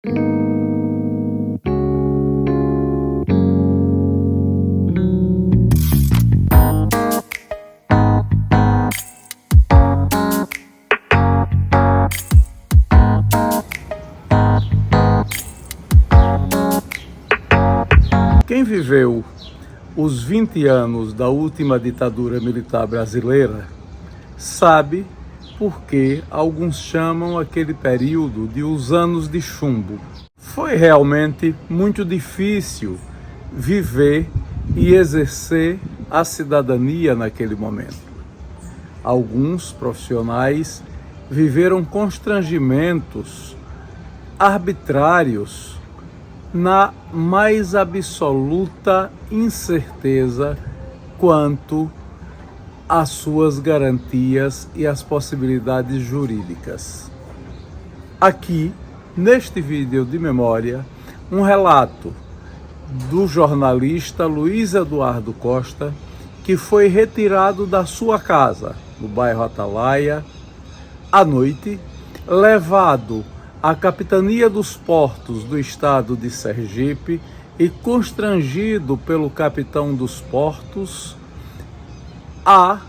Quem viveu os 20 anos da última ditadura militar brasileira sabe por que alguns chamam aquele período de os anos de chumbo. Foi realmente muito difícil viver e exercer a cidadania naquele momento. Alguns profissionais viveram constrangimentos arbitrários na mais absoluta incerteza quanto às suas garantias e às possibilidades jurídicas. Aqui, neste vídeo de memória, um relato do jornalista Luiz Eduardo Costa, que foi retirado da sua casa, no bairro Atalaia, à noite, levado à Capitania dos Portos do estado de Sergipe e constrangido pelo capitão dos portos a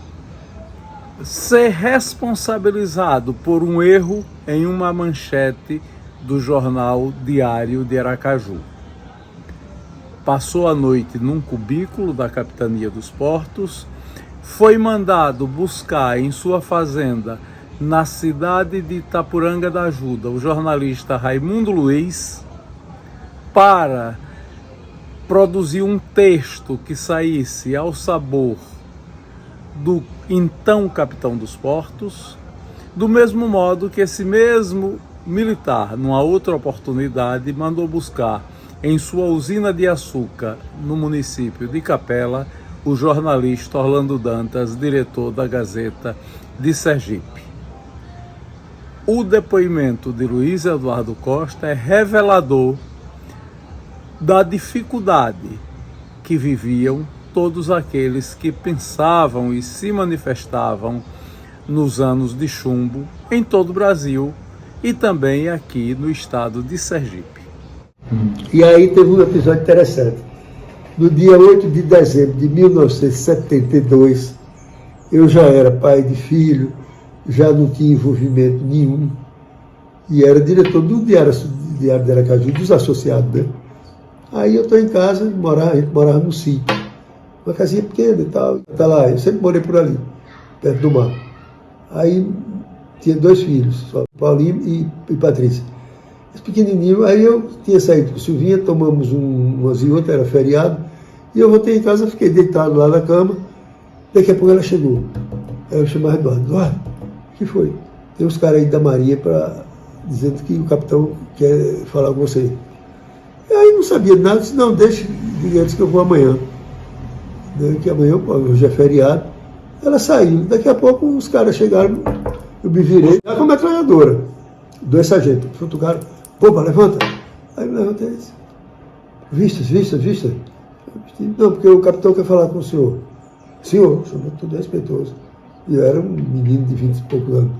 ser responsabilizado por um erro em uma manchete do jornal Diário de Aracaju. Passou a noite num cubículo da Capitania dos Portos, foi mandado buscar em sua fazenda na cidade de Itapuranga da Ajuda o jornalista Raimundo Luiz para produzir um texto que saísse ao sabor do então capitão dos portos, do mesmo modo que esse mesmo militar, numa outra oportunidade, mandou buscar em sua usina de açúcar no município de Capela o jornalista Orlando Dantas, diretor da Gazeta de Sergipe. O depoimento de Luiz Eduardo Costa é revelador da dificuldade que viviam todos aqueles que pensavam e se manifestavam nos anos de chumbo em todo o Brasil e também aqui no estado de Sergipe. E aí teve um episódio interessante. No dia 8 de dezembro de 1972, eu já era pai de filho, já não tinha envolvimento nenhum, e era diretor do Diário de Aracaju, dos associados, né? Aí eu estou em casa, a gente morava no sítio, uma casinha pequena e tal, tá lá, eu sempre morei por ali, perto do mar. Aí tinha 2 filhos, só, Paulinho e Patrícia. Esse pequenininho, aí eu tinha saído com Silvinha, tomamos umas e outras, era feriado, e eu voltei em casa, fiquei deitado lá na cama, daqui a pouco ela chegou. Aí eu chamava Eduardo, o que foi? Tem uns caras aí da Marinha dizendo que o capitão quer falar com você. E aí não sabia nada, disse, não, deixa, antes que eu vou amanhã. Que amanhã, hoje é feriado. Ela saiu, daqui a pouco os caras chegaram, eu me virei, já com a metralhadora, 2 sargentos, o cara, opa, levanta. Aí eu levantei e disse, vista. Não, porque o capitão quer falar com o senhor. Senhor, chamou tudo respeitoso. E eu era um menino de 20 e poucos anos.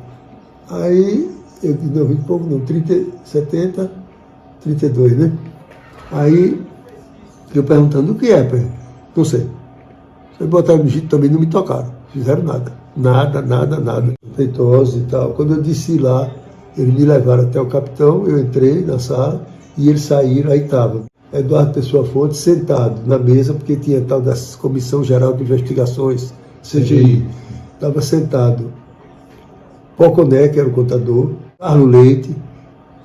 Aí, eu disse, não, 20 e pouco não, 70, 32, né? Aí, eu perguntando o que é, não sei. Vocês botaram no jeito também, não me tocaram, fizeram nada. Nada. Respeitoso e tal. Quando eu desci lá, eles me levaram até o capitão, eu entrei na sala e eles saíram, aí estava Eduardo Pessoa Fonte sentado na mesa, porque tinha tal da Comissão Geral de Investigações, CGI. Estava sentado Poconé, que era o contador, Carlos Leite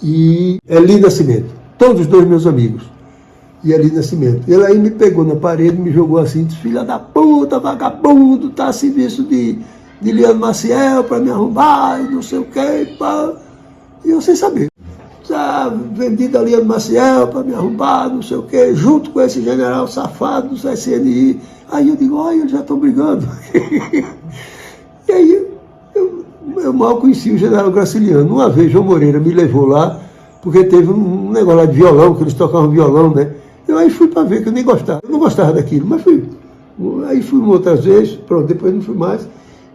e Eli Nascimento, todos os 2 meus amigos. E Eli Nascimento. Ele aí me pegou na parede, me jogou assim, disse, filha da puta, vagabundo, tá a serviço de Liano Maciel para me arrumar e não sei o que, pá. E eu sem saber. Tá vendido a Liano Maciel para me arrumar, não sei o que, junto com esse general safado do CSNI. Aí eu digo, olha, eles já estão brigando. E aí eu mal conheci o general Graciliano. Uma vez João Moreira me levou lá, porque teve um negócio lá de violão, que eles tocavam violão, né? Eu aí fui para ver, que eu nem gostava. Eu não gostava daquilo, mas fui. Aí fui uma outras vezes, pronto, depois não fui mais.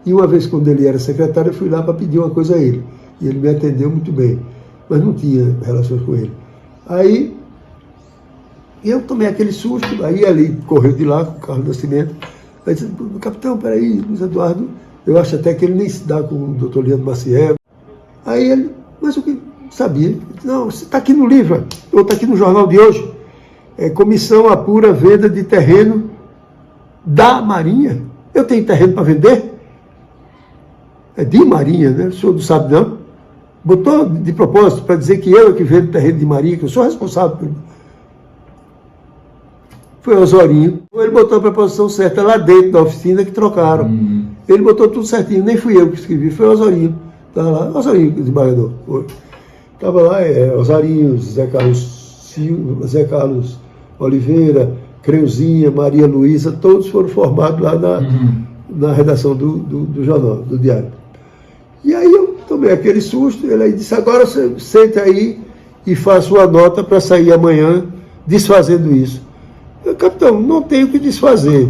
E uma vez, quando ele era secretário, eu fui lá para pedir uma coisa a ele. E ele me atendeu muito bem, mas não tinha relações com ele. Aí eu tomei aquele susto, aí ele correu de lá com o Carlos Nascimento. Aí disse, capitão, peraí, Luiz Eduardo, eu acho até que ele nem se dá com o doutor Leandro Maciel. Aí ele, mas o que sabia? Não, você está aqui no livro, ou está aqui no jornal de hoje. Comissão apura venda de terreno da Marinha. Eu tenho terreno para vender? É de Marinha, né? O senhor não sabe, não? Botou de propósito para dizer que eu é que vendo terreno de Marinha, que eu sou responsável por... Foi Osório. Ele botou a preposição certa lá dentro da oficina que trocaram. Ele botou tudo certinho, nem fui eu que escrevi, foi Osório. Estava lá, Osório, desembargador. Estava lá, Osório, Zé Carlos Oliveira, Creuzinha, Maria Luísa, todos foram formados lá na redação do jornal, do diário. E aí eu tomei aquele susto, ele aí disse, agora você senta aí e faça uma nota para sair amanhã desfazendo isso. Eu, capitão, não tenho o que desfazer,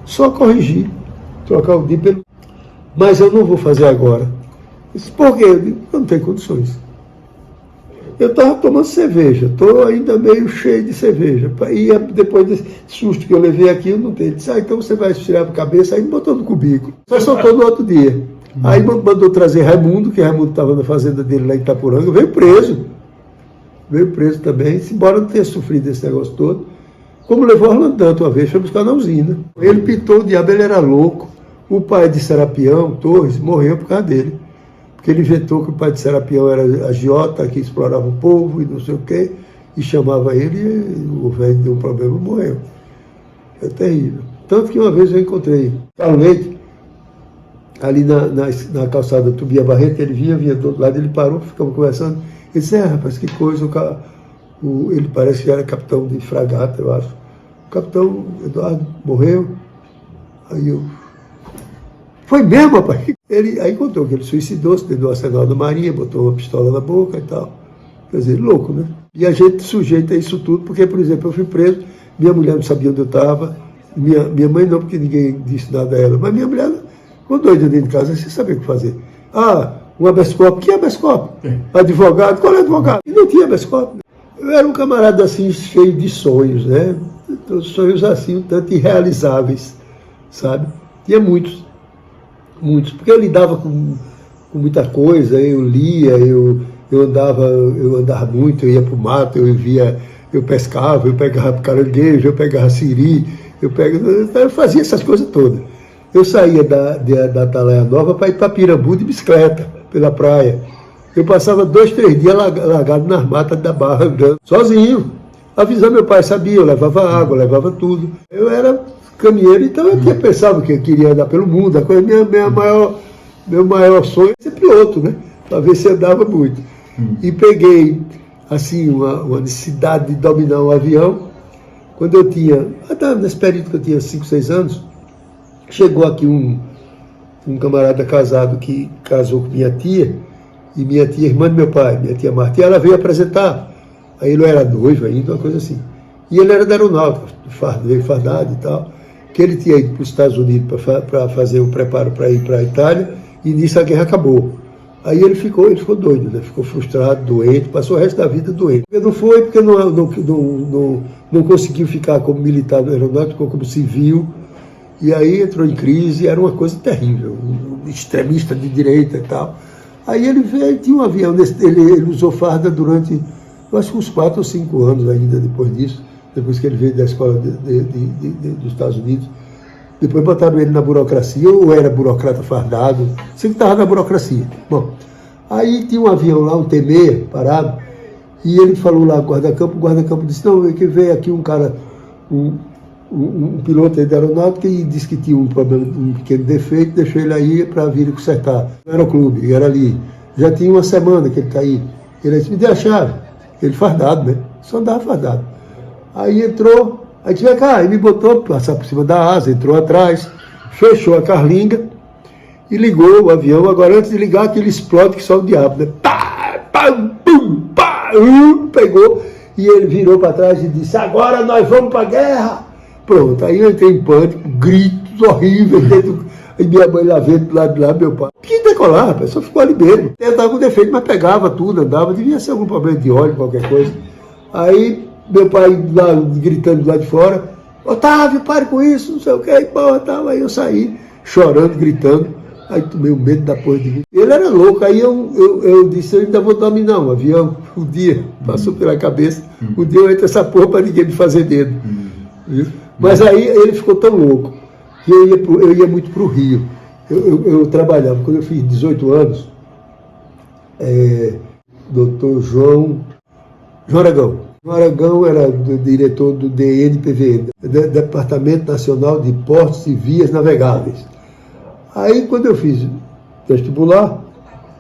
só corrigir, trocar o dia pelo... Mas eu não vou fazer agora. Disse, por quê? Eu digo, eu não tenho condições. Eu estava tomando cerveja, estou ainda meio cheio de cerveja. E depois desse susto que eu levei aqui, eu não tenho. Ele disse, então você vai esfriar a cabeça, aí me botou no cubículo. Só soltou no outro dia. Aí mandou trazer Raimundo, que Raimundo estava na fazenda dele lá em Itapuranga, veio preso. Veio preso também, embora não tenha sofrido esse negócio todo. Como levou Orlando Dantas uma vez, foi buscar na usina. Ele pintou o diabo, ele era louco. O pai de Serapião, Torres, morreu por causa dele. Porque ele inventou que o pai de Serapião era agiota, que explorava o povo e não sei o quê, e chamava ele e o velho deu um problema e morreu. É terrível. Tanto que uma vez eu encontrei Carlos Leite, ali na calçada Tubia Barreto, ele vinha do outro lado, ele parou, ficamos conversando. Ele disse, rapaz, que coisa, ele parece que era capitão de fragata, eu acho. O capitão Eduardo morreu. Aí eu... Foi mesmo, rapaz? Ele aí contou que ele suicidou-se dentro do arsenal da Marinha, botou uma pistola na boca e tal. Quer dizer, louco, né? E a gente sujeita a isso tudo, porque, por exemplo, eu fui preso, minha mulher não sabia onde eu estava, minha mãe não, porque ninguém disse nada a ela, mas minha mulher ficou doida dentro de casa, sem saber o que fazer. Um habeas corpus, que é habeas corpus? Advogado, qual é advogado? E não tinha habeas corpus. Eu era um camarada assim, cheio de sonhos, né? Então, sonhos assim, um tanto irrealizáveis, sabe? Tinha muitos, porque eu lidava com muita coisa, eu lia, eu andava muito, eu ia para o mato, eu pescava, eu pegava caranguejo, eu pegava siri, eu fazia essas coisas todas. Eu saía da Atalaia Nova para ir para Pirambu de bicicleta, pela praia. Eu passava 2, 3 dias largado nas matas da Barra, andando, sozinho. Avisando meu pai, sabia, eu levava água, levava tudo. Eu era caminheiro, então eu pensava que eu queria andar pelo mundo. A coisa, meu maior sonho é sempre outro, né? Para ver se andava muito. E peguei, assim, uma necessidade de dominar um avião. Quando eu tinha, nesse período que eu tinha 5, 6 anos, chegou aqui um camarada casado que casou com minha tia, e minha tia, irmã do meu pai, minha tia Marta, e ela veio apresentar. Aí ele era noivo ainda, uma coisa assim. E ele era da aeronáutica, veio fardado e tal, que ele tinha ido para os Estados Unidos para fazer o preparo para ir para a Itália, e nisso a guerra acabou. Aí ele ficou doido, né? Ficou frustrado, doente, passou o resto da vida doente. Porque não foi, porque não conseguiu ficar como militar do aeronáutico, ficou como civil, e aí entrou em crise, era uma coisa terrível, um extremista de direita e tal. Aí ele veio, tinha um avião, ele usou farda durante, eu acho que uns 4 ou 5 anos ainda depois disso, depois que ele veio da escola dos Estados Unidos. Depois botaram ele na burocracia, ou era burocrata fardado, sempre estava na burocracia. Bom, aí tinha um avião lá, um T-6, parado, e ele falou lá, o guarda-campo disse, não, é que veio aqui um cara, um piloto aí da aeronáutica e disse que tinha um problema, um pequeno defeito, deixou ele aí para vir consertar. No aeroclube, era ali. Já tinha uma semana que ele está aí. Ele disse, me dê a chave. Ele fardado, né? Só andava fardado. Aí entrou, aí disse, vem cá, e me botou, passar por cima da asa, entrou atrás, fechou a carlinga e ligou o avião. Agora, antes de ligar, aquele explode que só o diabo, né? Pá, pá, pum, pá, pegou, e ele virou para trás e disse, agora nós vamos para a guerra. Pronto, aí eu entrei em pânico, gritos horríveis, e minha mãe lá vendo do lado de lá, meu pai. Que decolar, rapaz, só ficou ali mesmo. Eu estava com defeito, mas pegava tudo, andava, devia ser algum problema de óleo, qualquer coisa. Aí meu pai lá gritando lá de fora, Otávio, pare com isso, não sei o que, e porra, tal. Aí eu saí chorando, gritando, aí tomei um medo da porra de mim. Ele era louco, aí eu disse, eu ainda vou dominar um avião. Um dia, passou pela cabeça, um dia eu entro essa porra para ninguém me fazer dedo. Viu? Mas aí ele ficou tão louco que eu ia muito para o Rio. Eu trabalhava, quando eu fiz 18 anos, doutor João Aragão. João Aragão era diretor do DNPV, Departamento Nacional de Portos e Vias Navegáveis. Aí, quando eu fiz vestibular,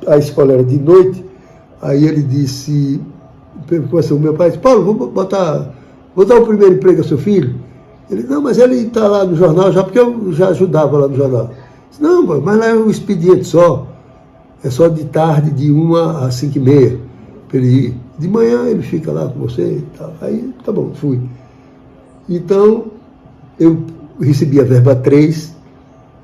a escola era de noite, aí ele disse, o meu pai disse, Paulo, vou dar o primeiro emprego ao seu filho? Ele, não, mas ele está lá no jornal já, porque eu já ajudava lá no jornal. Disse, não, mas lá é um expediente só, é só de tarde, de 1 às 5h30, para ele ir. De manhã ele fica lá com você e tal. Aí, tá bom, fui. Então, eu recebi a verba 3.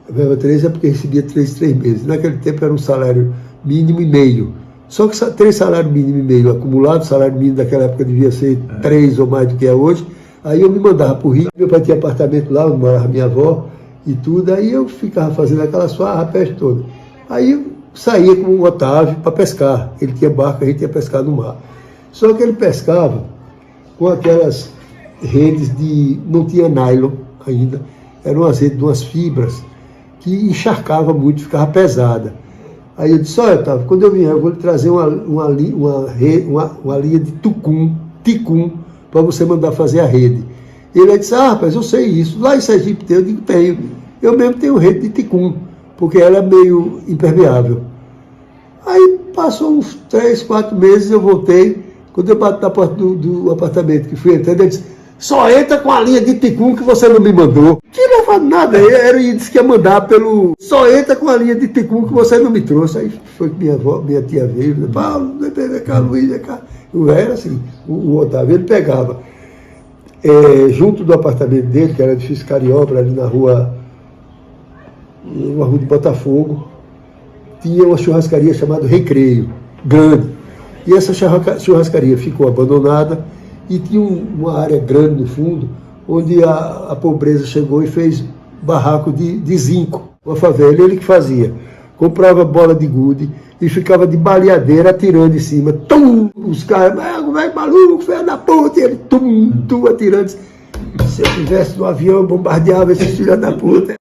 A verba 3 é porque recebia 3 meses. Naquele tempo era um salário mínimo e meio. Só que 3 salários mínimo e meio acumulados, salário mínimo daquela época devia ser 3 ou mais do que é hoje. Aí eu me mandava para o Rio. Meu pai tinha apartamento lá, onde morava minha avó e tudo. Aí eu ficava fazendo aquela farra, a peste toda. Aí eu saía com o Otávio para pescar. Ele tinha barco, a gente ia pescar no mar. Só que ele pescava com aquelas redes não tinha nylon ainda, eram as redes de umas fibras que encharcava muito, ficava pesada. Aí eu disse, olha, Otávio, quando eu vier, eu vou lhe trazer uma linha de ticum, para você mandar fazer a rede. Ele disse, rapaz, eu sei isso. Lá em Sergipe eu digo, tenho. Eu mesmo tenho rede de ticum, porque ela é meio impermeável. Aí passou uns 3, 4 meses, eu voltei. Quando eu bato na porta do apartamento que fui entrando, ele disse, só entra com a linha de ticum que você não me mandou. Que leva nada, ele disse que ia mandar pelo... Só entra com a linha de ticum que você não me trouxe. Aí foi que minha tia veio, Paulo, vem cá, Luiz, vem cá. Eu era assim, o Otávio, ele pegava, junto do apartamento dele, que era edifício Cariobra, ali na rua de Botafogo, tinha uma churrascaria chamada Recreio, grande. E essa churrascaria ficou abandonada e tinha uma área grande no fundo, onde a pobreza chegou e fez barraco de zinco, uma favela. Ele que fazia, comprava bola de gude e ficava de baleadeira atirando em cima. Tum! Os caras, vai maluco, feio da puta, e ele tum, atirando. Se eu estivesse no avião, eu bombardeava esses filhos da puta.